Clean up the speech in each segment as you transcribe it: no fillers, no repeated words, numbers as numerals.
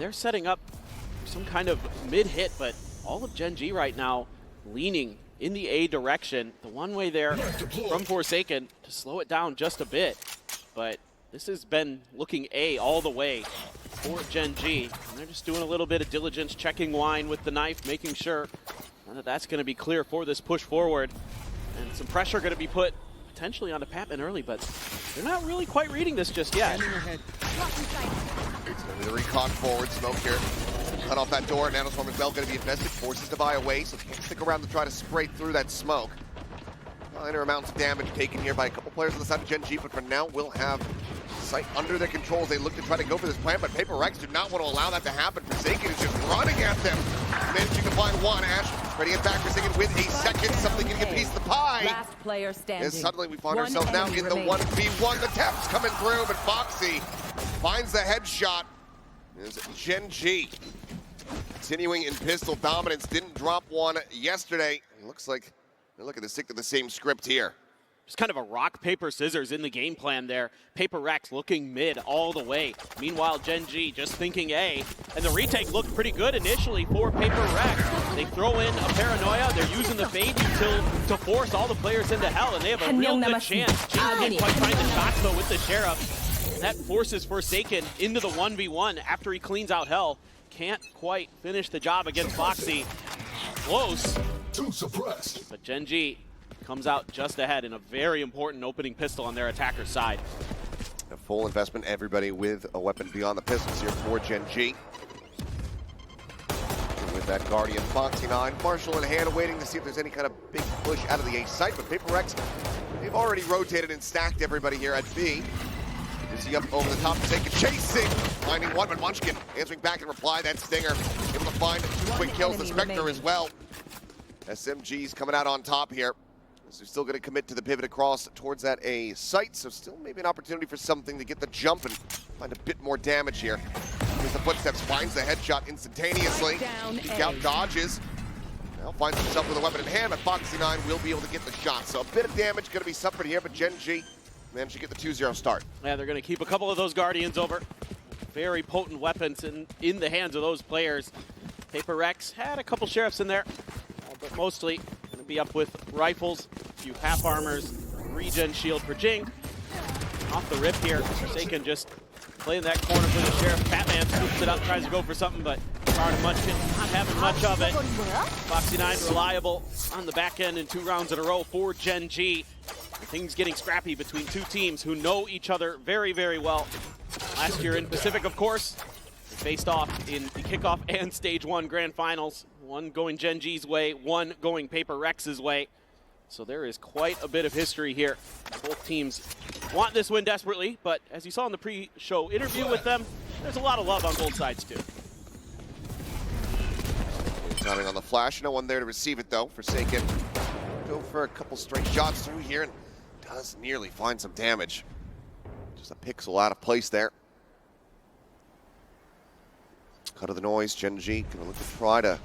They're setting up some kind of mid-hit, but all of Gen.G right now leaning in the A direction. The one way there from Forsaken to slow it down just a bit. But this has been looking A all the way for Gen.G. And they're just doing a little bit of diligence, checking wine with the knife, making sure that that's going to be clear for this push forward. And some pressure going to be put potentially onto Patman early, but they're not really quite reading this just yet. It's going to be the recon forward. Smoke here. Cut off that door. Nanoswarm as well going to be invested. Forces to buy away, so can't stick around to try to spray through that smoke. Minor amounts of damage taken here by a couple players on the side of Gen.G, but for now we'll have sight under their controls. They look to try to go for this plan, but PRX do not want to allow that to happen. Forsaken is just running at them. Managing to find one. Ash ready to get back. Forsaken with a second. Something going to get a piece of the pie. Last player standing. And suddenly we find ourselves now in the 1v1. The tap's coming through, but Foxy finds the headshot. Is Gen.G continuing in pistol dominance. Didn't drop one yesterday. It looks like they're looking to stick to the same script here. Just kind of a rock, paper, scissors in the game plan there. PRX looking mid all the way. Meanwhile, Gen.G just thinking A. And the retake looked pretty good initially for PRX. They throw in a paranoia. They're using the fade util to force all the players into hell, and they have a real good chance. G quite find the shots though with the Sheriff. And that forces Forsaken into the 1v1 after he cleans out hell. Can't quite finish the job against Foxy. Close. Too suppressed. But Gen.G comes out just ahead in a very important opening pistol on their attacker's side. A full investment, everybody with a weapon beyond the pistols here for Gen.G. With that Guardian, Foxy9, Marshall in hand, waiting to see if there's any kind of big push out of the A site, but PRX, they've already rotated and stacked everybody here at B. You see up over the top, Forsaken chasing, finding one, but Munchkin answering back in reply. That Stinger able to find two quick kills, the Spectre as well. SMG's coming out on top here. So still going to commit to the pivot across towards that A site, so still maybe an opportunity for something to get the jump and find a bit more damage here. Here's the footsteps, finds the headshot instantaneously. Peek out, dodges. Now finds himself with a weapon in hand, but Foxy9 will be able to get the shot. So a bit of damage going to be suffered here, but Gen.G managed to get the 2-0 start. Yeah, they're going to keep a couple of those Guardians over. Very potent weapons in the hands of those players. PRX had a couple Sheriffs in there, but mostly going to be up with rifles, a few half armors, regen shield for Jing. Off the rip here, Forsaken just playing that corner for the Sheriff. Batman scoops it up, tries to go for something, but Munchkin not having much of it. Foxy9 reliable on the back end in 2 rounds in a row for Gen.G. Things getting scrappy between two teams who know each other very, very well. Last year in Pacific, of course, they faced off in the kickoff and Stage 1 Grand Finals. One going Gen.G's way, one going PRX's way. So there is quite a bit of history here. Both teams want this win desperately, but as you saw in the pre-show interview with them, there's a lot of love on both sides too. Timing on the flash, no one there to receive it though. Forsaken go for a couple straight shots through here and does nearly find some damage. Just a pixel out of place there. Cut of the noise, Gen.G gonna look to try to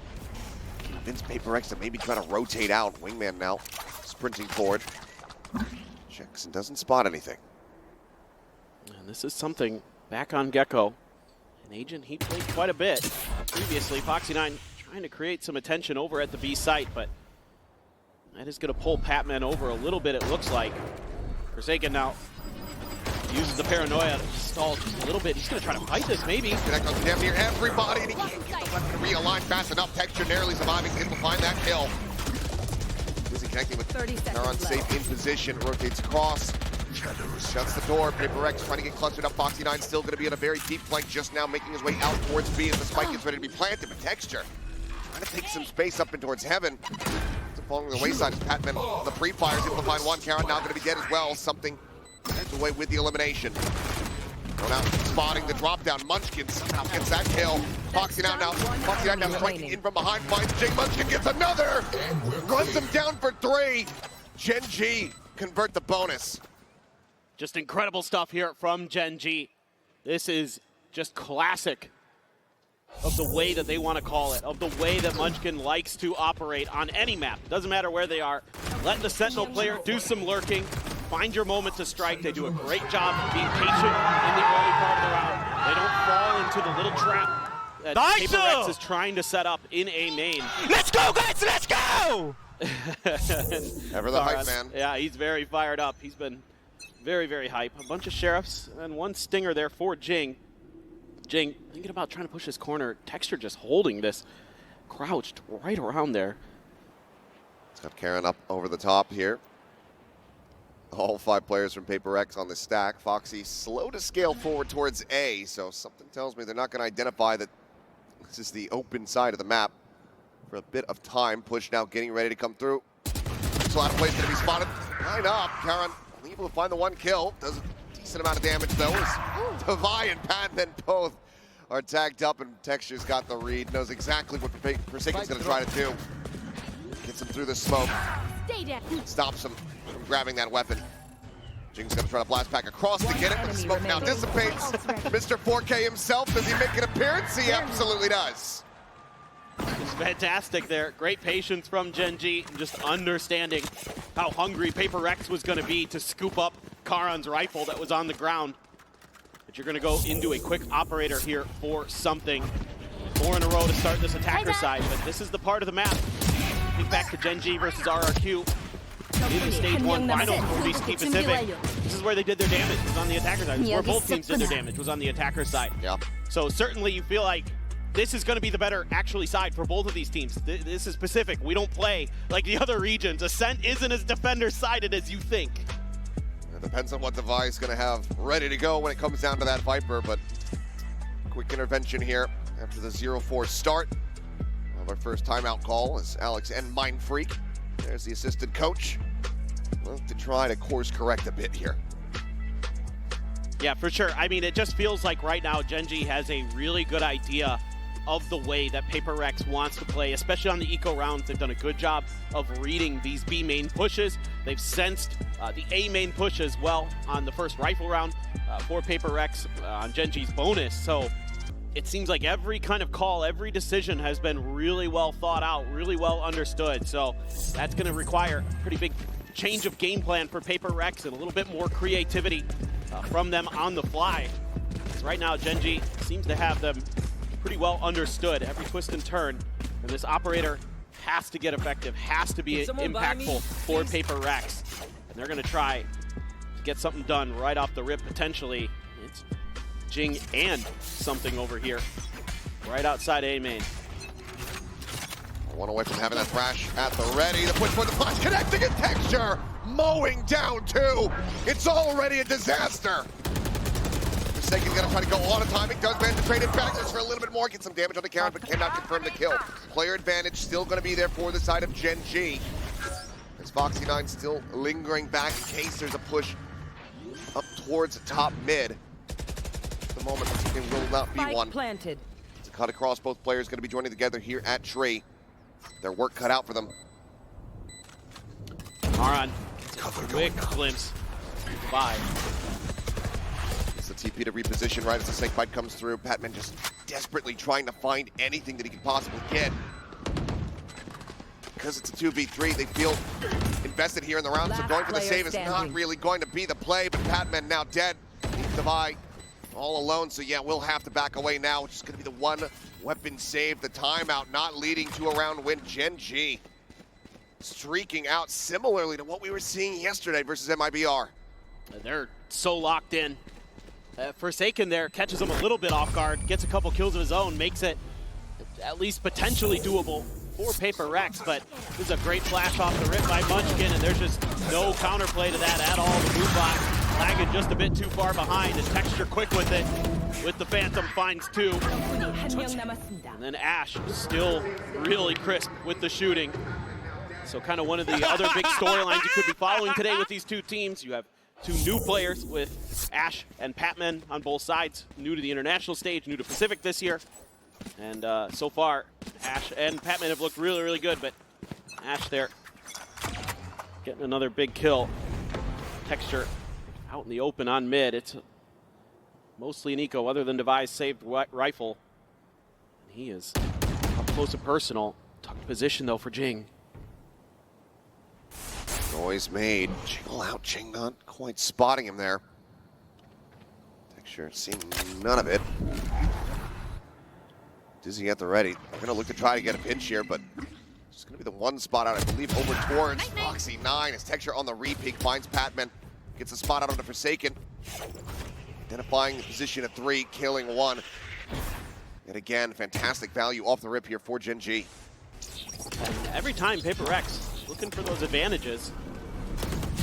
convince PRX to maybe try to rotate out. Wingman now sprinting forward. Checks and doesn't spot anything. And this is something back on Gecko. An agent he played quite a bit previously. Foxy9 trying to create some attention over at the B site, but that is going to pull Patman over a little bit, it looks like. Forsaken now uses the paranoia to stall just a little bit. He's going to try to fight this, maybe. That goes damn near everybody, and he can't get the weapon to realign fast enough. Texture narrowly surviving, able to find that kill. Busy connecting with Neuron safe in position, rotates across. Shuts the door. PRX trying to get clustered up. Foxy9 still going to be in a very deep flank, just now making his way out towards B as the spike gets ready to be planted. But Texture trying to take some space up in towards heaven. Falling to the wayside as Patman, the pre-fires, able to find one. Karen now going to be dead as well. Something heads away with the elimination. Going out, spotting the drop down. Munchkin somehow gets that kill. Foxy9 now striking in from behind, finds Jing. Munchkin gets another! Runs him down for 3. Gen.G convert the bonus. Just incredible stuff here from Gen.G. This is just classic of the way that they want to call it, of the way that Munchkin likes to operate on any map. Doesn't matter where they are. Let the Sentinel player do some lurking, find your moment to strike. They do a great job being patient in the early part of the round. They don't fall into the little trap that Nice! PRX is trying to set up in A main. Let's go, guys! Let's go! Ever the hype man. Yeah, he's very fired up. He's been very, very hype. A bunch of sheriffs and one stinger there for GEN.G. GEN.G thinking about trying to push his corner. Texture just holding this, crouched right around there. It's got Karen up over the top here. All 5 players from PRX on the stack. Foxy slow to scale forward towards A, so something tells me they're not going to identify that this is the open side of the map for a bit of time. Push now getting ready to come through. There's a lot of plays going to be spotted. Line up. Karen able to find the 1 kill. Does a decent amount of damage though. As Devi and Patman both are tagged up, and Texture's got the read. Knows exactly what Forsaken's going to try to do. Gets him through the smoke. Stops him from grabbing that weapon. GEN.G's going to try to blast back across to get it, but the smoke now dissipates. Mr. 4K himself, does he make an appearance? He absolutely does. It's fantastic there. Great patience from GEN.G, just understanding how hungry PRX was going to be to scoop up Karan's rifle that was on the ground. But you're going to go into a quick operator here for something. 4 in a row to start this attacker side, but this is the part of the map. Think back to GEN.G versus RRQ. In the Stage 1 finals for BCT Pacific. This is where they did their damage, was on the attacker side. This is where both teams did their damage, was on the attacker side. Yeah. So certainly you feel like this is going to be the better actually side for both of these teams. This is Pacific. We don't play like the other regions. Ascent isn't as defender-sided as you think. It depends on what Devi is going to have ready to go when it comes down to that Viper, but quick intervention here after the 0-4 start. Our first timeout call is Alex and Mind Freak. There's the assistant coach. Well, to try to course correct a bit here. Yeah, for sure. I mean, it just feels like right now GEN.G has a really good idea of the way that PRX wants to play, especially on the eco rounds. They've done a good job of reading these B main pushes. They've sensed the A main push as well on the first rifle round for PRX on GEN.G's bonus. So it seems like every kind of call, every decision has been really well thought out, really well understood. So that's going to require a pretty big change of game plan for PRX and a little bit more creativity from them on the fly. Because right now GEN.G seems to have them pretty well understood, every twist and turn. And this operator has to get effective, has to be impactful for PRX. And they're going to try to get something done right off the rip, potentially. It's GEN.G and something over here, right outside A main. One away from having that thrash at the ready. The push for the flash, connecting and Texture mowing down 2. It's already a disaster. Forsaken's gonna try to go on a timing. Does manage to trade it back just for a little bit more. Get some damage on the Karen, but cannot confirm the kill. Player advantage still gonna be there for the side of GEN.G. As Foxy 9 still lingering back in case there's a push up towards the top mid. At the moment, there will not be one. Planted. It's a cut across. Both players gonna be joining together here at Tree. Their work cut out for them. Karan, quick glimpse. Goodbye. It's the TP to reposition right as the snake bite comes through. Patman just desperately trying to find anything that he can possibly get. Because it's a 2v3, they feel invested here in the round, so going for the save is not really going to be the play, but Patman now dead. Devi all alone, so yeah, we'll have to back away now, which is going to be the one weapon save. The timeout not leading to a round win. GEN.G streaking out similarly to what we were seeing yesterday versus MIBR. They're so locked in. Forsaken there catches him a little bit off guard, gets a couple kills of his own, makes it at least potentially doable for PRX, but this is a great flash off the rip by Munchkin, and there's just no counterplay to that at all. The boot box lagging just a bit too far behind, and Texture quick with it, with the Phantom finds 2. And then Ash still really crisp with the shooting. So kind of one of the other big storylines you could be following today with these two teams. You have 2 new players with Ash and Patman on both sides, new to the international stage, new to Pacific this year. And so far, Ash and Patman have looked really, really good, but Ash there getting another big kill. Texture out in the open on mid. It's mostly an eco other than Devi's saved rifle. And he is up close and personal. Tucked position though for GEN.G. Noise made. Jingle out. GEN.G not quite spotting him there. Texture seeing none of it. Dizzy at the ready. They're going to look to try to get a pinch here, but it's going to be the one spot out, I believe, over towards Foxy 9. As Texture on the re-peek finds Patman. Gets a spot out on the Forsaken. Identifying the position at 3, killing 1. And again, fantastic value off the rip here for Gen.G. Every time PRX looking for those advantages.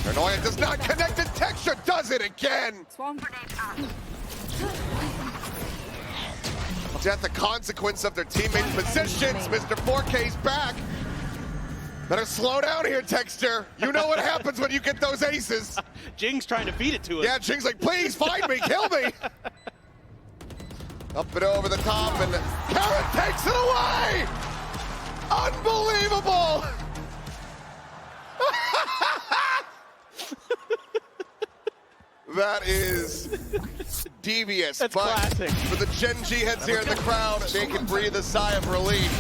Paranoia does not connect, and Texture does it again! At the consequence of their teammates' positions, Mr. 4K's back. Better slow down here, Texture. You know what happens when you get those aces. Jing's trying to feed it to him. Yeah, Jing's like, please find me, kill me. Up and over the top, and Karen takes it away! Unbelievable! That is devious. That's but classic. For the Gen.G heads here in the crowd, they can breathe a sigh of relief.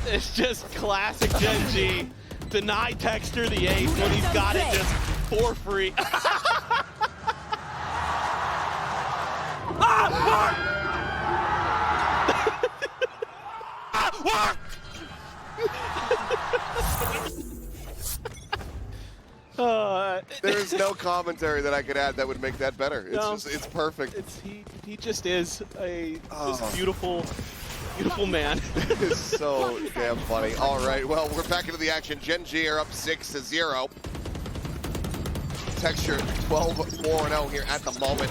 It's just classic Gen.G. Deny Texture the ace when he's got it just for free. There is no commentary that I could add that would make that better. It's No. just, it's perfect. He just is a just beautiful man. It's so damn funny. All right, well, we're back into the action. Gen.G are up 6-0. Texture 12-4-0 here at the moment.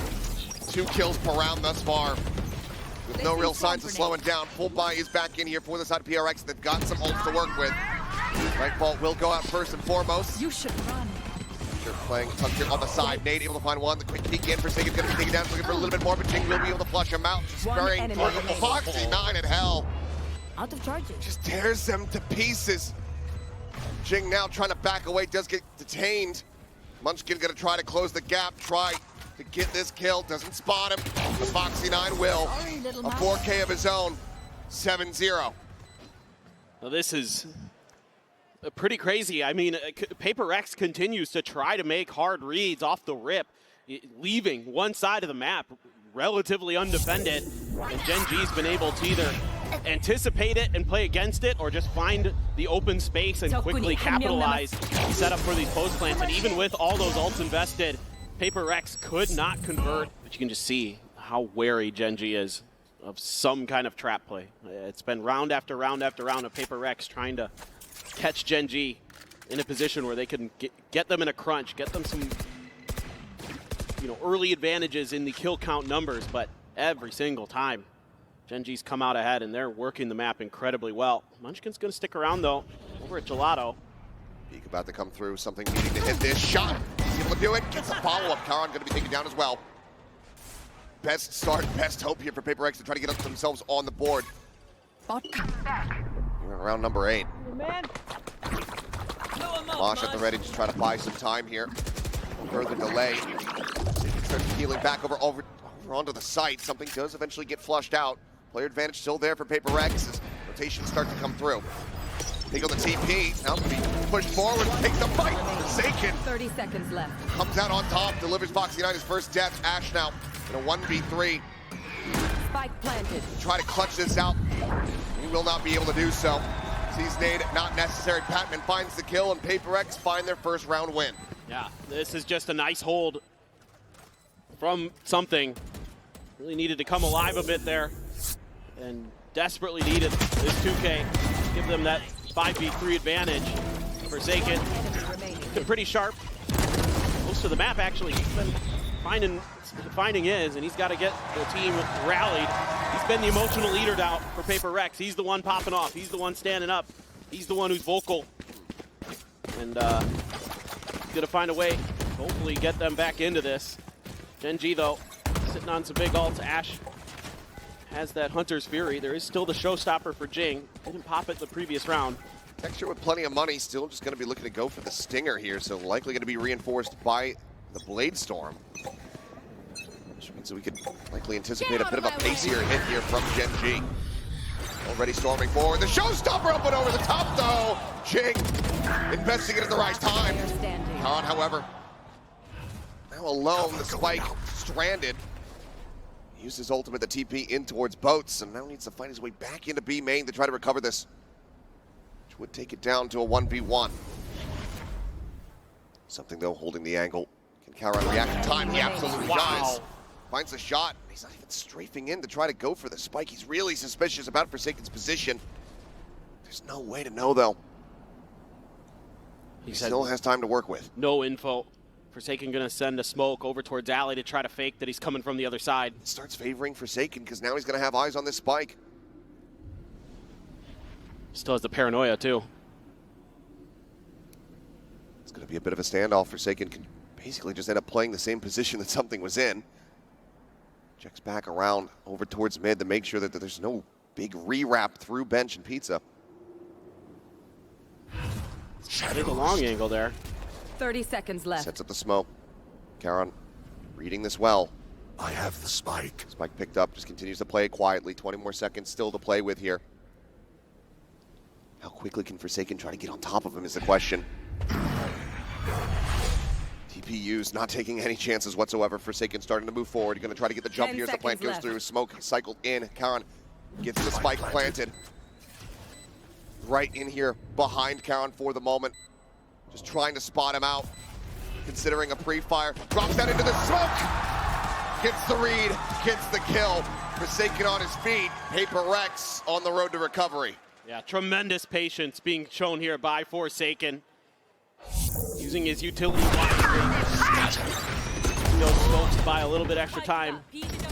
2 kills per round thus far. With no real signs of slowing down. Full buy is back in here for the side of PRX. They've got some ults to work with. Right Vault will go out first and foremost. You should run. They're playing tucked here on the side. Nate able to find one. The quick peek in. Forsaken's going to be taken down. Looking for a little bit more, but Jing will be able to flush him out. Spraying for Foxy 9 at hell. Out of charges. Just tears them to pieces. Jing now trying to back away. Does get detained. Munchkin going to try to close the gap. Try to get this kill. Doesn't spot him. But Foxy 9 will. A 4K of his own. 7-0. Well, this is pretty crazy. I mean, PRX continues to try to make hard reads off the rip, leaving one side of the map relatively undefended, and Gen.G's been able to either anticipate it and play against it, or just find the open space and quickly capitalize, set up for these post plants. And even with all those ults invested, PRX could not convert. But you can just see how wary Gen.G is of some kind of trap play. It's been round after round after round of PRX trying to catch Gen.G in a position where they can get them in a crunch, get them some early advantages in the kill count numbers, but every single time Gen.G's come out ahead, and they're working the map incredibly well. Munchkin's going to stick around, though, over at Gelato. Peek about to come through. Something needing to hit this shot. He's able to do it. Gets a follow-up. Karan going to be taken down as well. Best start, best hope here for PRX to try to get themselves on the board. We're around number 8. Mosh at the ready to try to buy some time here. Further delay. Starts healing back over onto the site. Something does eventually get flushed out. Player advantage still there for PRX as rotations start to come through. Take on the TP. Now be pushed forward. Takes the fight. Forsaken. 30 seconds left. Comes out on top. Delivers Foxy 9 his first death. Ash now in a 1v3. Spike planted. Try to clutch this out. He will not be able to do so. Sees nade not necessary. Patman finds the kill, and PRX find their first round win. Yeah, this is just a nice hold from something. Really needed to come alive a bit there, and desperately needed this 2K. Give them that 5v3 advantage. Forsaken, been pretty sharp. Most of the map, actually. He's been finding his, and he's got to get the team rallied. He's been the emotional leader now for PRX. He's the one popping off. He's the one standing up. He's the one who's vocal. And he's going to find a way to hopefully get them back into this. Gen.G, though, sitting on some big ults. Ash has that Hunter's Fury. There is still the showstopper for Jing. Didn't pop it the previous round. Texture with plenty of money, still just going to be looking to go for the Stinger here, so likely going to be reinforced by the Blade Storm. Which means that we could likely anticipate a bit of a pacier hit here from Gen.G. Already storming forward. The showstopper up and over the top, though. Jing investing it at the right time. Karan, however, now alone, the spike stranded. Used his ultimate, the TP in towards boats, and now needs to find his way back into B main to try to recover this, which would take it down to a 1v1. Something, though, holding the angle. Can Karan react in time? He absolutely does. Finds a shot. He's not even strafing in to try to go for the spike. He's really suspicious about Forsaken's position. There's no way to know, though. He still has time to work with. No info. Forsaken gonna send a smoke over towards Alley to try to fake that he's coming from the other side. Starts favoring Forsaken because now he's gonna have eyes on this spike. Still has the paranoia too. It's gonna be a bit of a standoff. Forsaken can basically just end up playing the same position that something was in. Checks back around over towards mid to make sure that there's no big re-wrap through bench and pizza. Did the long angle there. 30 seconds left. Sets up the smoke. Karan reading this well. I have the spike. Spike picked up, just continues to play it quietly. 20 more seconds still to play with here. How quickly can Forsaken try to get on top of him is the question. TPU's not taking any chances whatsoever. Forsaken starting to move forward. Going to try to get the jump here as the plant goes through. Smoke cycled in. Karan gets the spike planted. Right in here behind Karan for the moment. Just trying to spot him out. Considering a pre-fire. Drops that into the smoke. Gets the read. Gets the kill. Forsaken on his feet. PRX on the road to recovery. Yeah, tremendous patience being shown here by Forsaken. Using his utility wisely. Those smokes to buy a little bit extra time.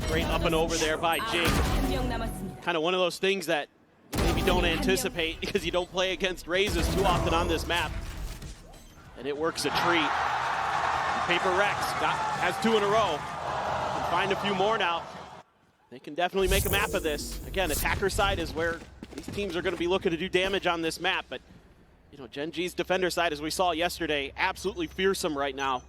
Great up and over there by G.E.N.G. Kind of one of those things that maybe don't anticipate because you don't play against Razes too often on this map. And it works a treat. PRX has 2 in a row. Can find a few more now. They can definitely make a map of this. Again, attacker side is where these teams are going to be looking to do damage on this map. But, you know, Gen.G's defender side, as we saw yesterday, absolutely fearsome right now.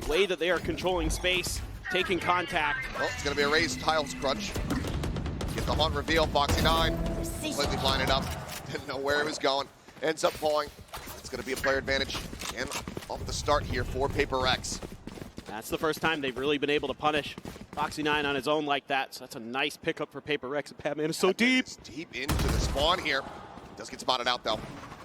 The way that they are controlling space, taking contact. Well, it's going to be a raised tiles crunch. Get the hunt reveal. Foxy9 completely blinded up. Didn't know where he was going. Ends up falling. It's going to be a player advantage again off the start here for PRX. That's the first time they've really been able to punish Foxy9 on his own like that. So that's a nice pickup for PRX. Batman is so deep. Deep into the spawn here. He does get spotted out though.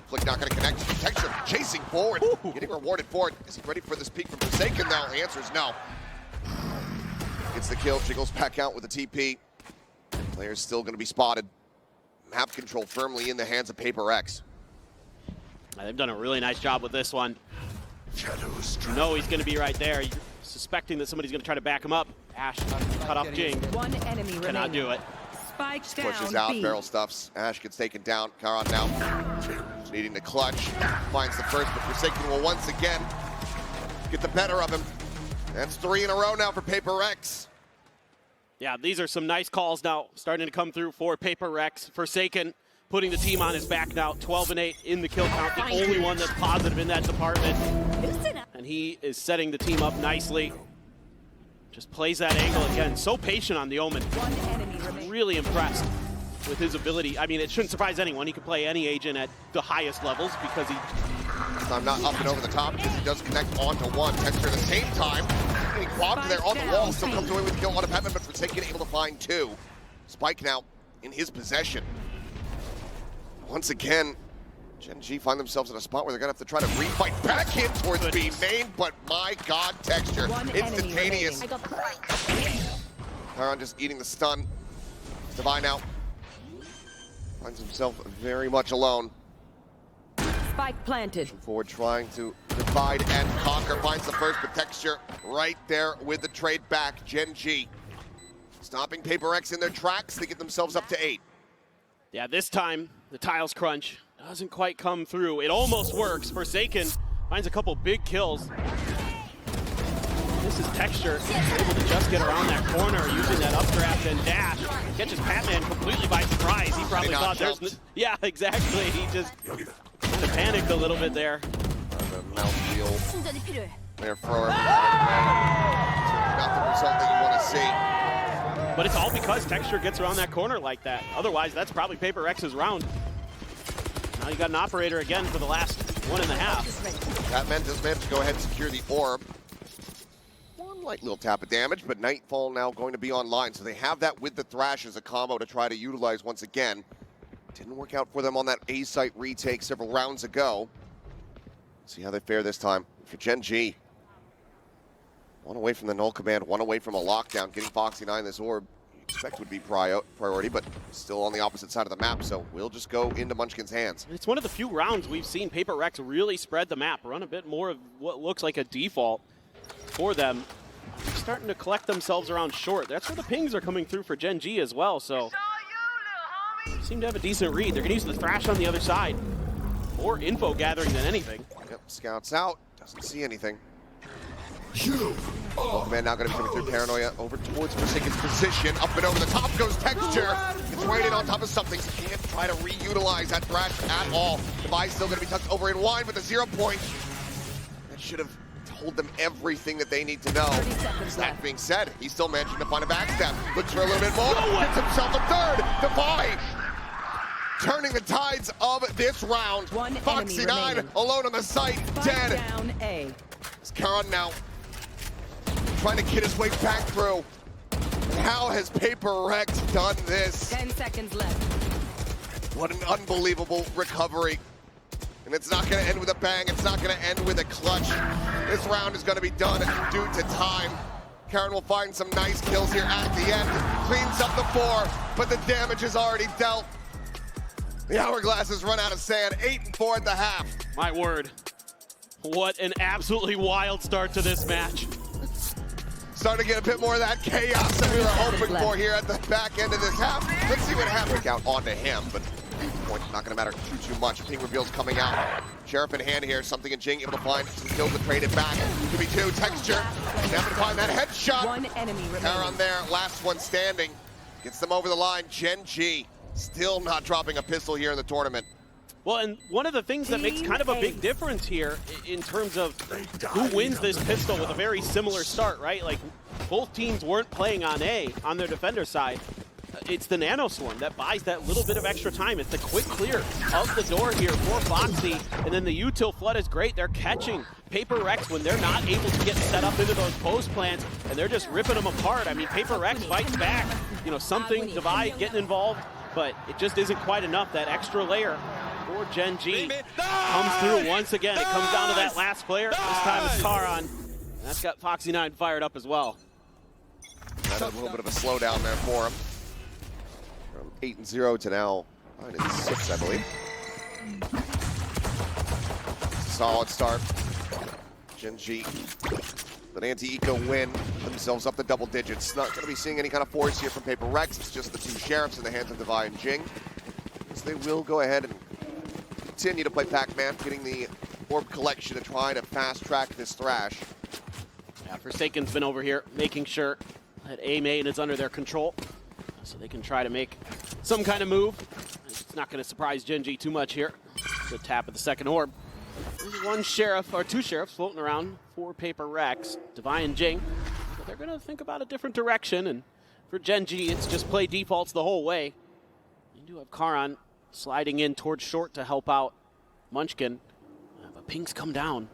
Flick not going to connect. Texture chasing forward. Ooh. Getting rewarded for it. Is he ready for this peek from Forsaken though? The answer is no. Gets the kill. Jiggles back out with the TP. Player's still going to be spotted. Map control firmly in the hands of PRX. They've done a really nice job with this one. You know he's going to be right there. You're suspecting that somebody's going to try to back him up. Ash cut off G.E.N.G. One enemy remaining. Cannot do it. Spike down. Pushes out, B. barrel stuffs. Ash gets taken down. Karan now needing to clutch. Finds the first, but Forsaken will once again get the better of him. That's 3 in a row now for PRX. Yeah, these are some nice calls now starting to come through for PRX. Forsaken putting the team on his back now. 12-8 in the kill count. The only one that's positive in that department. And he is setting the team up nicely. Just plays that angle again. So patient on the Omen. One enemy remaining. Really impressed with his ability. I mean, it shouldn't surprise anyone. He can play any agent at the highest levels because he... I'm not up and over the top because he does connect onto one. Texture at the same time. Getting quabbed there on the wall. Still comes away with the kill on a Batman, but Forsaken able to find 2. Spike now in his possession. Once again, Gen.G find themselves in a spot where they're going to have to try to refight back in towards B main, but my God, Texture, instantaneous. Karan just eating the stun. Divine out. Finds himself very much alone. Spike planted. Forward trying to divide and conquer. Finds the first, but Texture right there with the trade back. Gen.G stopping PRX in their tracks. They get themselves up to 8. Yeah, this time, the tiles crunch doesn't quite come through. It almost works. Forsaken finds a couple big kills. This is Texture, able to just get around that corner using that updraft and dash. Catches Batman completely by surprise. He probably thought there's... Yeah, exactly. He just kind of panicked a little bit there. The mouthfeel there for him. Not the result that you want to see. But it's all because Texture gets around that corner like that. Otherwise, that's probably PRX's round. Now you got an operator again for the last 1.5. Batman does manage to go ahead and secure the orb. 1 Light little tap of damage, but Nightfall now going to be online, so they have that with the Thrash as a combo to try to utilize once again. Didn't work out for them on that A site retake several rounds ago. See how they fare this time. For Gen.G, one away from the null command, one away from a lockdown. Getting Foxy 9 this orb, you expect would be priority, but still on the opposite side of the map, so we'll just go into Munchkin's hands. It's one of the few rounds we've seen PRX really spread the map, run a bit more of what looks like a default for them. They're starting to collect themselves around short. That's where the pings are coming through for Gen.G as well, so seem to have a decent read. They're going to use the Thrash on the other side. More info gathering than anything. Yep, scouts out, doesn't see anything. Man now going to be coming through Paranoia over towards Forsaken's position. Up and over the top goes Texture. It's right in on top of something. So can't try to reutilize that Thrash at all. Device still going to be tucked over in wine with the 0 point. That should have told them everything that they need to know. That being said, he's still managing to find a backstab. Looks for a little bit more. Hits himself a third. Device turning the tides of this round. Foxy 9 alone on the site. Dead. Down A. It's Karan now trying to get his way back through. How has PRX done this? 10 seconds left. What an unbelievable recovery. And it's not going to end with a bang. It's not going to end with a clutch. This round is going to be done due to time. Karan will find some nice kills here at the end. Cleans up the 4, but the damage is already dealt. The hourglass has run out of sand. 8-4 at the half. My word. What an absolutely wild start to this match. Starting to get a bit more of that chaos that we were hoping for here at the back end of this half. Let's see what happens. Out onto him, but point not going to matter too much. Ping reveals coming out. Sheriff in hand here. Something in Jing able to find some kills to trade it back. 2v2 Texture. Able to find that headshot. One enemy remaining. Karan there, last one standing. Gets them over the line. Gen.G still not dropping a pistol here in the tournament. Well, and one of the things that makes kind of a big difference here in terms of who wins this pistol with a very similar start, right? Like, both teams weren't playing on A, on their defender side. It's the Nano Swarm that buys that little bit of extra time. It's the quick clear of the door here for Foxy, and then the util flood is great. They're catching PRX when they're not able to get set up into those post plants, and they're just ripping them apart. I mean, PRX fights back. You know, something, Divide getting involved, but it just isn't quite enough. That extra layer for Gen.G comes through once again. It comes down to that last player. This time it's Karan. That's got Foxy 9 fired up as well. Had a little bit of a slowdown there for him. From 8-0 to now 9-6, I believe. Solid start. Gen.G, an anti-eco win, put themselves up to double digits. Not going to be seeing any kind of force here from PRX. It's just the 2 sheriffs in the hands of Divide and Jing. So they will go ahead and continue to play Pac-Man, getting the orb collection to try to fast-track this Thrash. Yeah, Forsaken's been over here making sure that A main is under their control so they can try to make some kind of move. It's not going to surprise Gen.G too much here. Good tap at the second orb. There's one sheriff, or 2 sheriffs floating around for PRX, Divine and Jing. But they're going to think about a different direction, and for Gen.G, it's just play defaults the whole way. You do have Karan sliding in towards short to help out Munchkin. But pings come down.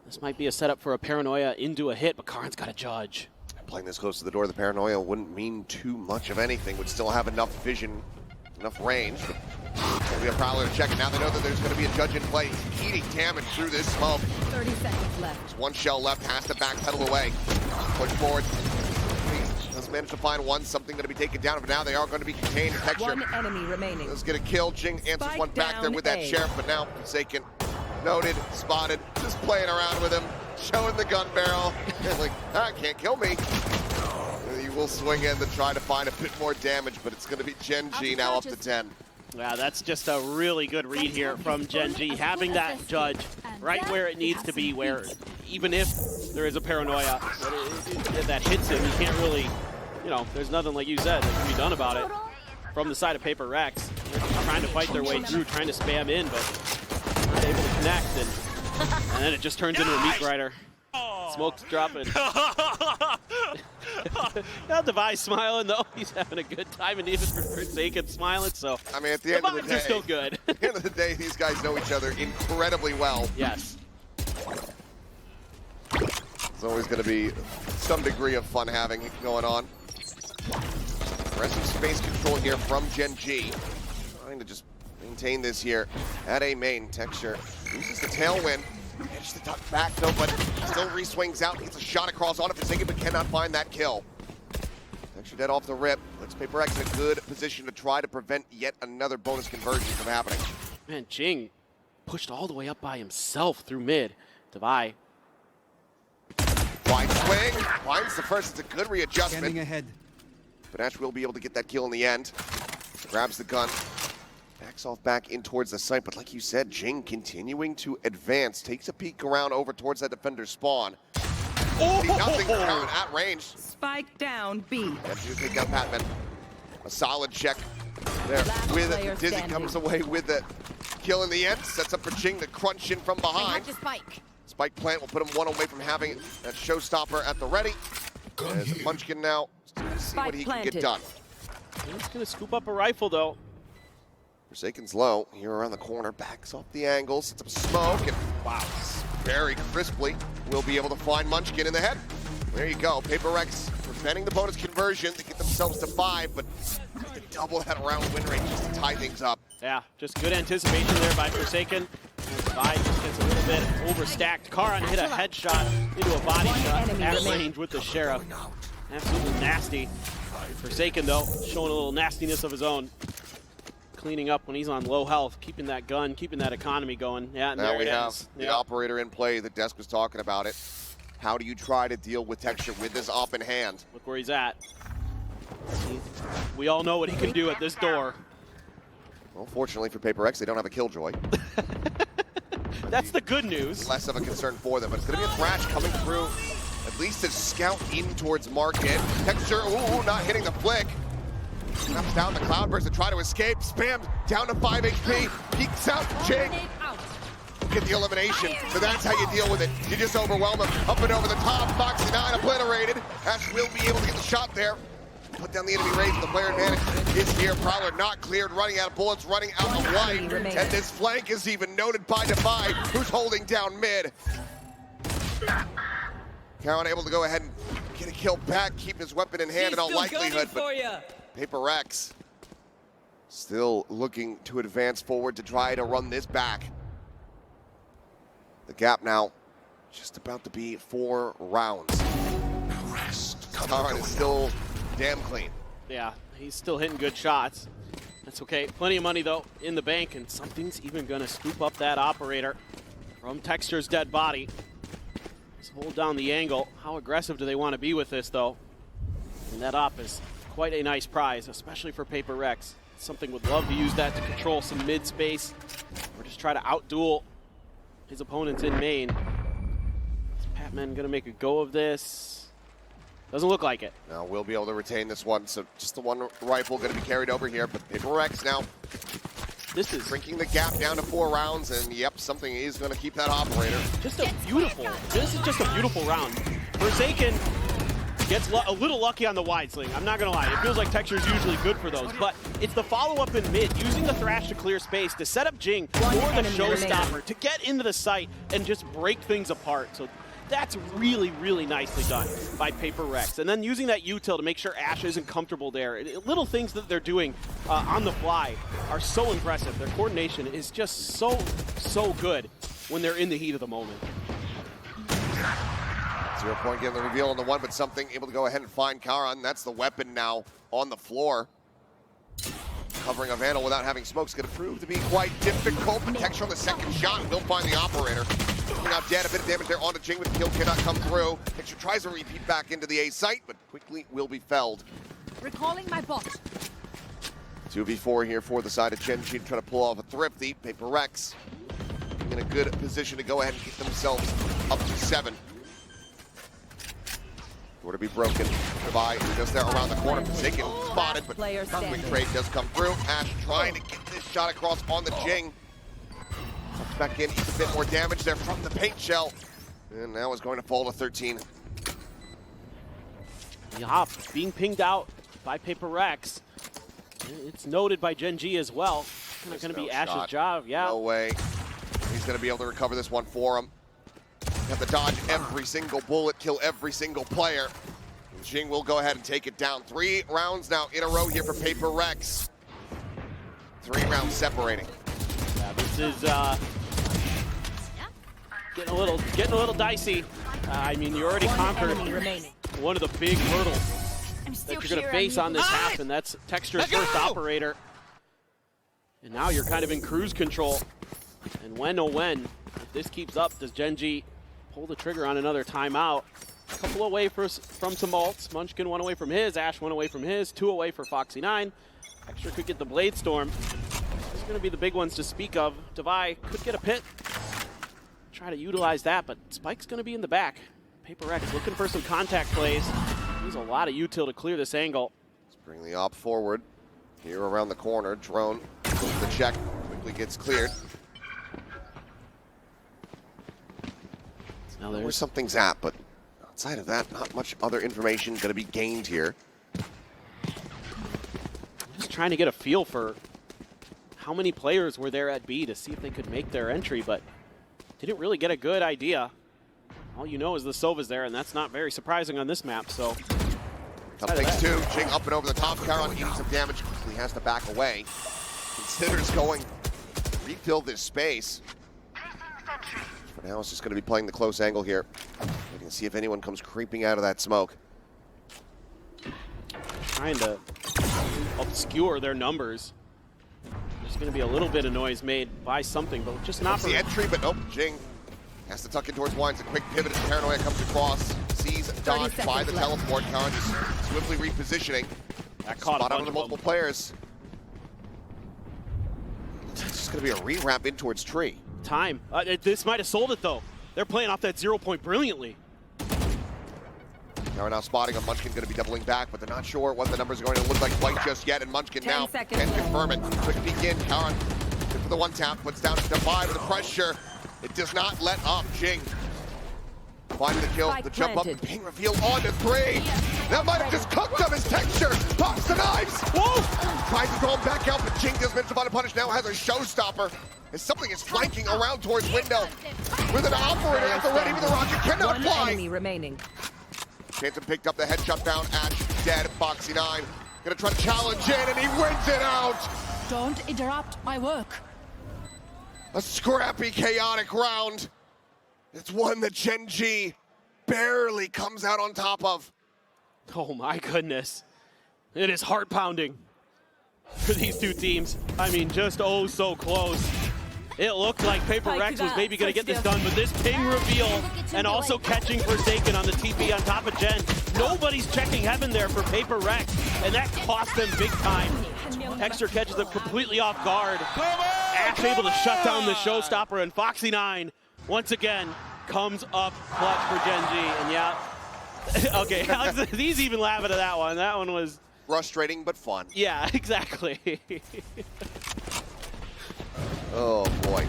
This might be a setup for a Paranoia into a hit, but Karan's got to judge. Playing this close to the door, the Paranoia wouldn't mean too much of anything. Would still have enough vision, enough range. But it'll be a Prowler to check it. Now they know that there's going to be a judge in play. He's eating damage through this smoke. 30 seconds left. There's one shell left, has to backpedal away. Push forward. Does manage to find one, something going to be taken down, but now they are going to be contained. Texture. One enemy remaining. Let's get a kill. Jing answers one back there with that sheriff, but now Forsaken, noted, spotted, just playing around with him, showing the gun barrel. Like, can't kill me. He will swing in to try to find a bit more damage, but it's going to be Gen.G now up to 10. Yeah, that's just a really good read here from Gen.G. Having that judge right where it needs to be, where even if there is a Paranoia that hits him, you can't really, you know, there's nothing, like you said, that can be done about it. From the side of PRX, they're trying to fight their way through, trying to spam in, but not able to connect, and then it just turns into a meat grinder. Smoke's dropping. Now Device smiling though. He's having a good time, and even for Forsaken smiling. So I mean, at the end of the day, are still good. At the end of the day, these guys know each other incredibly well. Yes. There's always going to be some degree of fun having going on. Aggressive space control here from Gen.G. Trying to just maintain this here at A main. Texture uses the tailwind. Manages to duck back though, but still re-swings out. Gets a shot across on it for Forsaken, but cannot find that kill. Texture dead off the rip. Puts PRX in a good position to try to prevent yet another bonus conversion from happening. Man, Jing pushed all the way up by himself through mid. Devi. Wide swing. Finds the first. It's a good readjustment. Standing ahead. But Ash will be able to get that kill in the end. Grabs the gun. Backs off back in towards the site, but like you said, Jing continuing to advance. Takes a peek around over towards that defender's spawn. Oh! See nothing at range. Spike down B. And you take down Patman. A solid check there Last with player it. Dizzy standing. comes away with the kill in the end. Sets up for Jing to crunch in from behind. Spike. Spike plant will put him one away from having that showstopper at the ready. As Munchkin now see what he can get done. He's gonna scoop up a rifle though. Forsaken's low, here around the corner, backs off the angle, sets up smoke, and wow, very crisply will be able to find Munchkin in the head. There you go, PRX preventing the bonus conversion to get themselves to 5, but to double that round win rate just to tie things up. Yeah, just good anticipation there by Forsaken. Devi just gets a little bit overstacked. Karan hit a headshot into a body shot at range with the Sheriff. Absolutely nasty. Forsaken though, showing a little nastiness of his own. Cleaning up when he's on low health, keeping that gun, keeping that economy going. Yeah, and now there we it have is. the operator in play. The desk was talking about it. How do you try to deal with Texture with this op in hand? Look where he's at. We all know what he can do at this door. Well, fortunately for PRX, they don't have a killjoy. That's the good news. Less of a concern for them, but it's going to be a Thrash coming through. At least to scout in towards Market. Texture, ooh, not hitting the flick. Snaps down the Cloudburst to try to escape. Spammed down to 5 HP. Peeks out to Jing. Get the elimination. So that's how you deal with it. You just overwhelm him. Up and over the top. Foxy 9 obliterated. Ash will be able to get the shot there. Put down the enemy raise. The player advantage is here. Prowler not cleared. Running out of bullets. Running out of life. And this flank is even noted by Devi, who's holding down mid. Karan able to go ahead and get a kill back. Keep his weapon in hand in all likelihood. But PRX still looking to advance forward to try to run this back. The gap now just about to be 4 rounds. Karan is still damn clean. Yeah, he's still hitting good shots. That's okay. Plenty of money though in the bank, and something's even gonna scoop up that operator from Texture's dead body. Let's hold down the angle. How aggressive do they want to be with this though? And that op is quite a nice prize, especially for PRX. Something would love to use that to control some mid space or just try to outduel his opponents in main. Is Patman gonna make a go of this? Doesn't look like it. Now we'll be able to retain this one, so just the one rifle going to be carried over here, but PRX now This is shrinking the gap down to 4 rounds, and yep, something is going to keep that operator. just a beautiful, this is just a beautiful round. Forsaken gets a little lucky on the wide sling. I'm not gonna lie, it feels like Texture's usually good for those, but it's the follow-up in mid, using the Thrash to clear space, to set up Jing for the showstopper, to get into the site and just break things apart. So that's really, really nicely done by PRX. And then using that util to make sure Ash isn't comfortable there. Little things that they're doing on the fly are so impressive. Their coordination is just so good when they're in the heat of the moment. 0 point getting the reveal on the one, but something able to go ahead and find Karan. That's the weapon now on the floor. Covering a Vandal without having smoke's going to prove to be quite difficult. But Texture on the second shot will find the operator. Not dead, a bit of damage there onto Jing, but the kill cannot come through. Texture tries to repeat back into the A site, but quickly will be felled. Recalling my bot. 2v4 here for the side of Gen.G to try to pull off a thrifty. PRX in a good position to go ahead and get themselves up to 7. Door to be broken by just there around the corner. Forsaken spotted, but quick trade does come through. Ash trying to get this shot across on the Jing. Comes back in, eats a bit more damage there from the paint shell. And now is going to fall to 13. Yeah, being pinged out by PRX. It's noted by Gen.G as well. It's going to be Ash's job, yeah. No way. He's going to be able to recover this one for him. Have to dodge every single bullet, kill every single player. And Jing will go ahead and take it down. 3 rounds now in a row here for PRX. 3 rounds separating. Yeah, this is getting a little dicey. I mean, you already conquered one of the big hurdles that you're going to face on this half, and that's Texture's first operator. And now you're kind of in cruise control. And when, oh when, if this keeps up, does Gen.G pull the trigger on another timeout? A couple away from some ults. Munchkin 1 away from his, Ash 1 away from his, 2 away for Foxy9. Texture could get the Blade Storm. These are going to be the big ones to speak of. Devi could get a pit. Try to utilize that, but Spike's going to be in the back. PRX looking for some contact plays. Needs a lot of util to clear this angle. Let's bring the op forward. Here around the corner, drone, the check, quickly gets cleared. Now Where there's something's at, but outside of that, not much other information going to be gained here. just trying to get a feel for how many players were there at B to see if they could make their entry, but didn't really get a good idea. All you know is the Sova's there, and that's not very surprising on this map, so. Tough things too. Jing up and over the top. Caron eating some damage. He has to back away. Considers going to refill this space. For now, it's just going to be playing the close angle here. Waiting to see if anyone comes creeping out of that smoke. Trying to obscure their numbers. There's going to be a little bit of noise made by something, but just not for the entry, but nope. Jing has to tuck in towards Wines. A quick pivot as Paranoia comes across. Sees dodged by the teleport. Caron just swiftly repositioning. That caught Spot a out bunch on the of multiple players. It's just going to be a re-wrap in towards Tree. time. This might have sold it, though. They're playing off that 0 point brilliantly. Now spotting on Munchkin, going to be doubling back, but they're not sure what the numbers are going to look like quite just yet. And Munchkin now can confirm it. Quick peek in. Caron good for the one tap, puts down to Devi with the pressure. It does not let up. Jing finding the kill, the jump up, the ping reveal on to 3. That might have just cooked him. His Texture pops the knives. Whoa! Tries to throw him back out, but Jing does manage to find a punish. Now has a showstopper. As something is flanking around towards window. With an operator at the ready with the rocket, cannot fly. One enemy remaining. Phantom picked up the headshot down. Ash dead. Foxy9 gonna try to challenge in, and he wins it out. Don't interrupt my work. A scrappy, chaotic round. It's one that Gen.G barely comes out on top of. Oh my goodness. It is heart pounding for these two teams. I mean, just oh so close. It looked like PRX was maybe going to get this done, but this ping reveal and also catching Forsaken on the TP on top of Gen. Nobody's checking heaven there for PRX, and that cost them big time. Texture catches them completely off guard. Ash able to shut down the showstopper, and Foxy9 once again comes up clutch for Gen.G. And yeah, okay, Alex, he's even laughing at that one. That one was frustrating but fun. Yeah, exactly. Oh boy.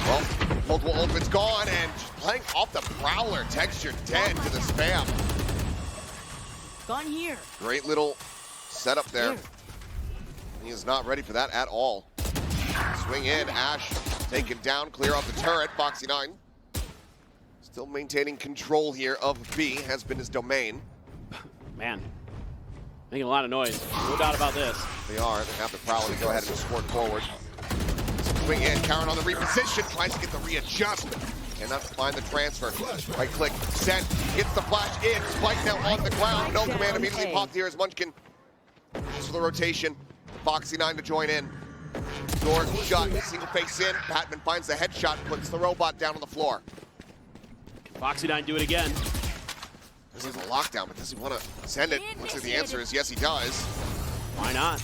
Well, multiple ultimates gone, and just playing off the Prowler. Texture dead to the spam. Gone here. Great little setup there. He is not ready for that at all. Swing in, Ash taken down, clear off the turret. Foxy9 still maintaining control here of B, has been his domain. Man, making a lot of noise, no doubt about this. They are. They have the Prowler to go ahead and escort forward. Swing in, Caron on the reposition, tries to get the readjust. Cannot find the transfer. Right click, send, hits the flash in. Spike now on the ground. No command immediately popped here as Munchkin goes for the rotation. Foxy9 to join in. Door shut, single face in. Patman finds the headshot, puts the robot down on the floor. Can Foxy9 do it again? This is a lockdown, but does he want to send it? Looks like the answer is yes, he does. Why not?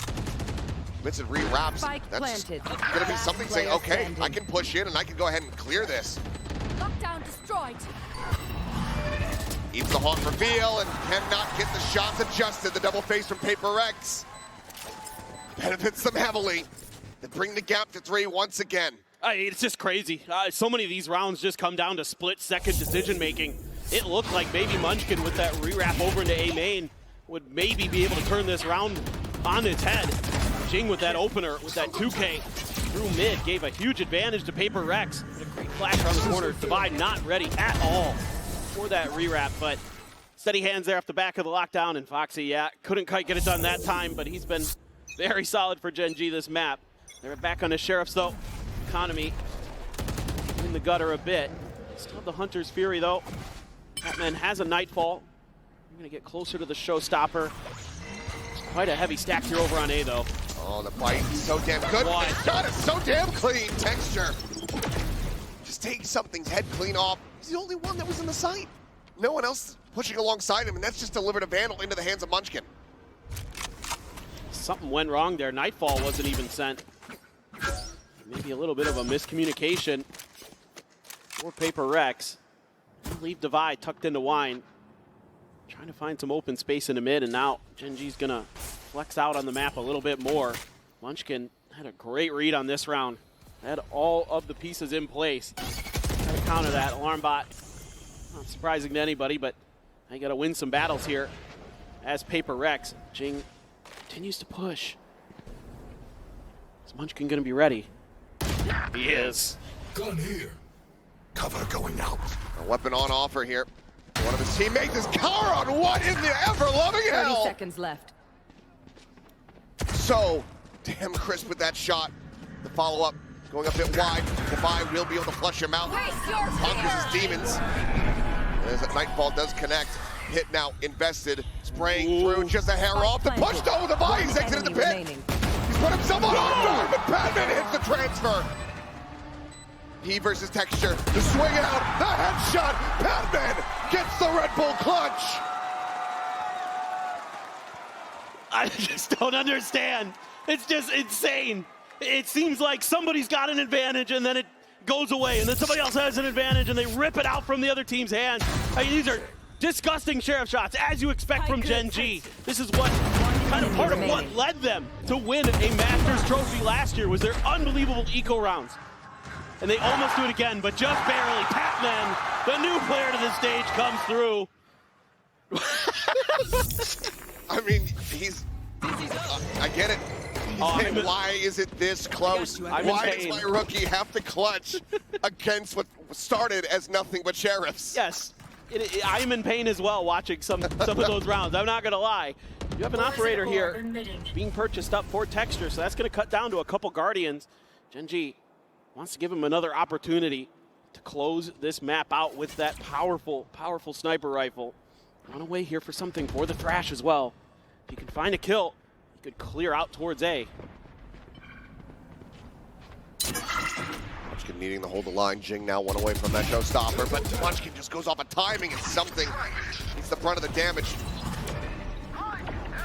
Vincent re-wraps. That's going to be something saying, okay, I can push in and I can go ahead and clear this. Lockdown destroyed. Eats the haunt reveal and cannot get the shots adjusted. The double face from PRX benefits them heavily. They bring the gap to 3 once again. It's just crazy. So many of these rounds just come down to split-second decision-making. It looked like maybe Munchkin with that re-wrap over into A main would maybe be able to turn this round on its head. Jing with that opener, with that 2K. through mid gave a huge advantage to Paper Rex. A great flash around the corner. Divide not ready at all for that rewrap, but steady hands there off the back of the lockdown. And Foxy, yeah, couldn't quite get it done that time, but he's been very solid for Gen.G this map. They're back on the Sheriffs though. Economy in the gutter a bit. Still have the Hunter's Fury though. Batman has a Nightfall. We're gonna get closer to the showstopper. Quite a heavy stack here over on A though. Oh, the bite is so damn good. The shot is so damn clean. Texture. Just taking something's head clean off. He's the only one that was in the sight. No one else pushing alongside him, and that's just delivered a Vandal into the hands of Munchkin. Something went wrong there. Nightfall wasn't even sent. Maybe a little bit of a miscommunication for Paper Rex. Leave Divide tucked into Wine. Trying to find some open space in the mid, and now Gen.G's gonna flex out on the map a little bit more. Munchkin had a great read on this round. Had all of the pieces in place. Got to counter that. Alarm bot. Not surprising to anybody, but I got to win some battles here as Paper Rex. Jing continues to push. Is Munchkin going to be ready? He is. Gun here. Cover going out. A weapon on offer here. One of his teammates is Karon. What in the ever-loving 30 hell? seconds left. So damn crisp with that shot. The follow-up going a bit wide. Divide will be able to flush him out. Conquers his demons. As that Nightfall does connect. Hit now, invested. Spraying through just a hair off. The push though, Divide. He's exited the pit. He's put himself on guard, but Batman hits the transfer. He versus Texture. The swing out, the headshot. Batman gets the Red Bull clutch. I just don't understand. It's just insane. It seems like somebody's got an advantage and then it goes away, and then somebody else has an advantage and they rip it out from the other team's hands. I mean, these are disgusting Sheriff shots, as you expect from Gen.G. This is what kind of part of what led them to win a Masters trophy last year was their unbelievable eco rounds. And they almost do it again, but just barely. Patman, the new player to the stage, comes through. I mean, he's... I get it. Why is it this close? Why does my rookie have to clutch against what started as nothing but Sheriffs? Yes, I'm in pain as well watching some of those rounds. I'm not going to lie. You have an operator here being purchased up for Texture, so that's going to cut down to a couple Guardians. Gen.G wants to give him another opportunity to close this map out with that powerful, powerful sniper rifle. On away here for something for the Thrash as well. If he can find a kill, he could clear out towards A. Munchkin needing to hold the line. Jing now one away from that showstopper, but Munchkin just goes off of timing and something. He's the brunt of the damage.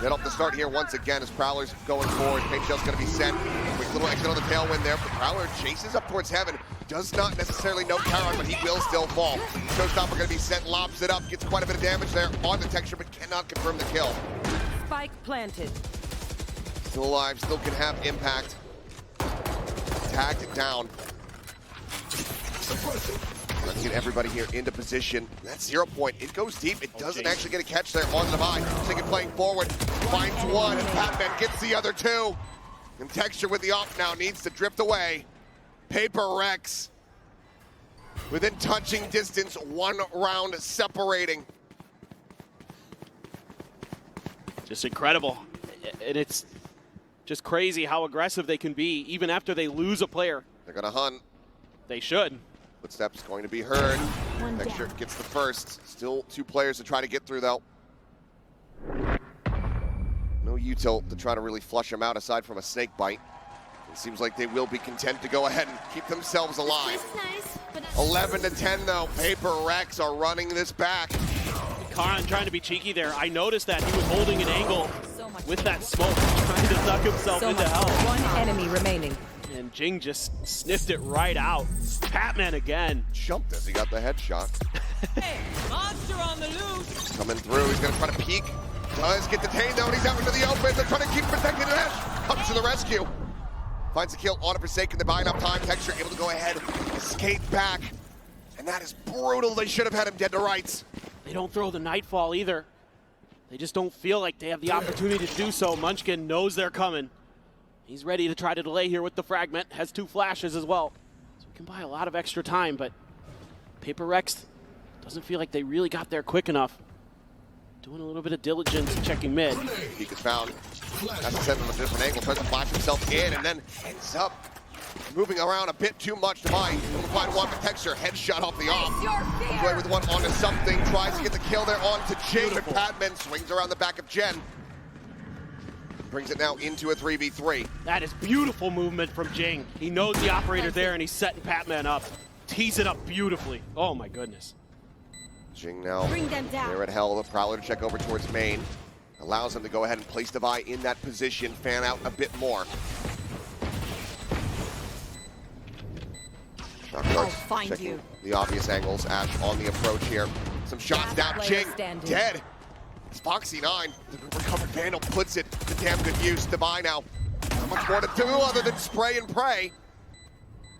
Get off the start here once again as Prowler's going forward. Paint Shell's going to be sent. Quick little exit on the tailwind there, but Prowler chases up towards heaven. Does not necessarily know Karon, but he will still fall. Showstopper going to be sent, lobs it up, gets quite a bit of damage there on the Texture, but cannot confirm the kill. Spike planted. Still alive, still can have impact. Tagged it down. Let's get everybody here into position. That's 0 point. It goes deep. It doesn't actually get a catch there on the Divide. Taking playing forward. Finds one, and Batman gets the other two. And Texture with the off now needs to drift away. Paper Rex within touching distance, 1 round separating. Just incredible. And it's just crazy how aggressive they can be even after they lose a player. They're gonna hunt. They should. Footsteps going to be heard. Texture gets the first. Still 2 players to try to get through though. No util to try to really flush them out aside from a snake bite. It seems like they will be content to go ahead and keep themselves alive. 11 to 10 though. Paper Rex are running this back. Karon trying to be cheeky there. I noticed that he was holding an angle with that smoke, trying to suck himself into hell. 1 enemy remaining. And Jing just sniffed it right out. Patman again. Jumped as he got the headshot. Hey, monster on the loose. Coming through, he's gonna try to peek. Does get detained though, and he's out into the open. They're trying to keep protecting the Ash. Comes to the rescue. Finds a kill on a Forsaken, they're buying up time. Texture able to go ahead, escape back. And that is brutal. They should have had him dead to rights. They don't throw the Nightfall either. They just don't feel like they have the opportunity to do so. Munchkin knows they're coming. He's ready to try to delay here with the fragment. Has 2 flashes as well. So he can buy a lot of extra time, but PRX doesn't feel like they really got there quick enough. Doing a little bit of diligence, checking mid. He gets found, as I said, from a different angle, tries to flash himself in, and then ends up moving around a bit too much to find one with texture. Headshot off the off. Joy with one onto something, tries to get the kill there onto Jing, but Padman swings around the back of Gen. Brings it now into a 3v3. That is beautiful movement from Jing. He knows the operator there, and he's setting Padman up. Tees it up beautifully. Oh my goodness. Jing now Bring them down. there at hell. The Prowler to check over towards main. Allows him to go ahead and place Devi in that position, fan out a bit more. I'll find you. The obvious angles. Ash on the approach here. Some shots down. Jing dead. It's Foxy9. The recovered Vandal puts it to damn good use. Devi now. Not much more to do other than spray and pray.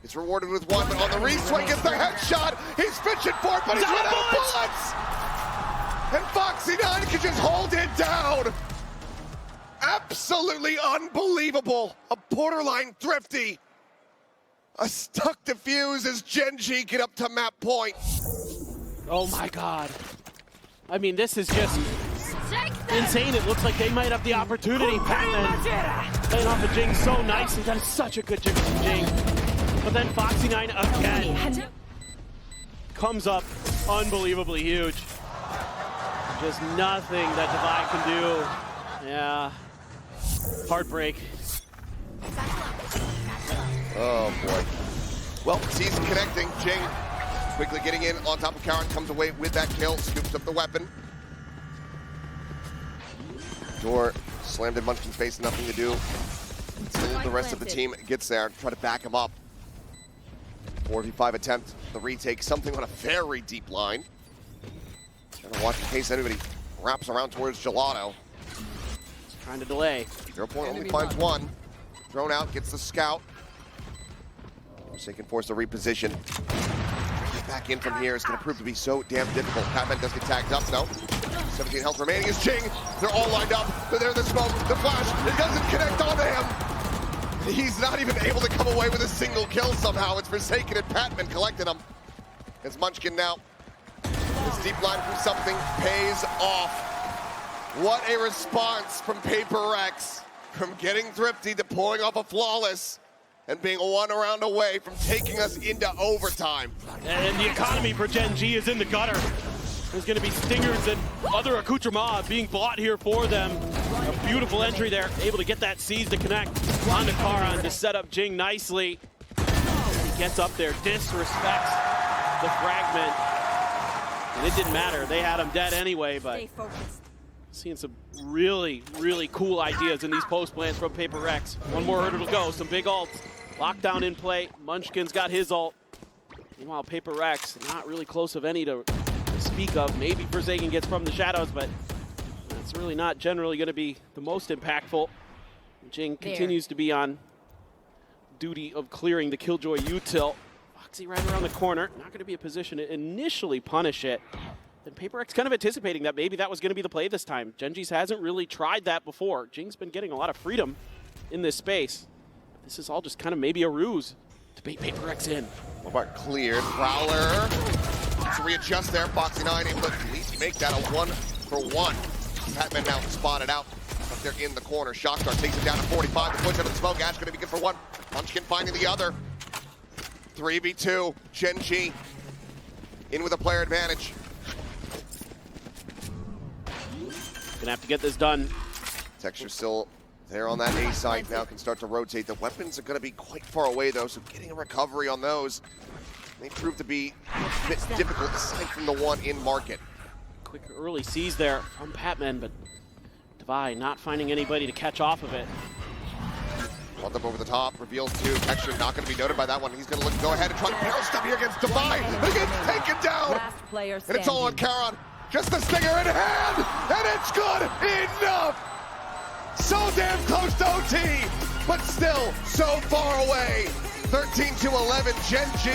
It's rewarded with one, but on the reswing gets the headshot. He's pitching for it, but he's run out of bullets. And Foxy9 can just hold it down. Absolutely unbelievable. A borderline thrifty. A stuck defuse as Gen.G get up to map point. Oh my god. I mean, this is just insane. It looks like they might have the opportunity. Padman playing off of Jing so nicely. That is such a good jig from Jing. But then Foxy9 again comes up unbelievably huge. Just nothing that Devi can do. Yeah. Heartbreak. Oh boy. Well, season connecting. Jing quickly getting in on top of Karen, comes away with that kill, scoops up the weapon. Door slammed in Munchkin's face, nothing to do. Still the rest of the team gets there, try to back him up. 4v5 attempt, the retake, something on a very deep line. Gotta watch in case anybody wraps around towards Gelato. Trying to delay. 0 point only finds one. Thrown out, gets the scout. Forsaken forced to reposition. Get back in from here is going to prove to be so damn difficult. Padman does get tagged up, no. 17 health remaining is Jing. They're all lined up. They're there, the smoke, the flash. It doesn't connect onto him. He's not even able to come away with a single kill somehow. It's Forsaken and Padman collecting him. It's Munchkin now. This deep line from something pays off. What a response from PRX. From getting thrifty to pulling off a flawless and being 1 round away from taking us into overtime. And the economy for Gen.G is in the gutter. There's going to be stingers and other accoutrements being bought here for them. A beautiful entry there, able to get that seize to connect onto Karan to set up Jing nicely. He gets up there, disrespects the fragment. And it didn't matter, they had him dead anyway, but seeing some really, really cool ideas in these post plans from PRX. One more hurdle to go, some big ults. Lockdown in play, Munchkin's got his ult. Meanwhile, PRX, not really close of any to speak of. Maybe Forsaken gets from the shadows, but that's really not generally going to be the most impactful. Jing continues to be on duty of clearing the Killjoy util. Foxy right around the corner, not going to be a position to initially punish it. Then PRX kind of anticipating that maybe that was going to be the play this time. Gen.G hasn't really tried that before. Jing's been getting a lot of freedom in this space. This is all just kind of maybe a ruse to bait PRX in. Lombarд cleared. Prowler to readjust there. Foxy9 able to at least make that a 1-for-1. Padman now spotted out up there in the corner. Shockstar takes it down to 45. The push out of the smoke. Ash going to be good for one. Munchkin finding the other. 3v2. Gen.G in with a player advantage. Gonna have to get this done. Texture still there on that A site now, can start to rotate. The weapons are going to be quite far away though, so getting a recovery on those may prove to be a bit difficult aside from the one in market. Quick early seize there from Padman, but Devi not finding anybody to catch off of it. One up over the top, reveals two. Texture not going to be noted by that one. He's going to look, go ahead and try to barrel stuff here against Devi. And he gets taken down. Last player And it's all on Karan. Just the stinger in hand, and it's good enough. So damn close to OT, but still so far away. 13-11, Gen.G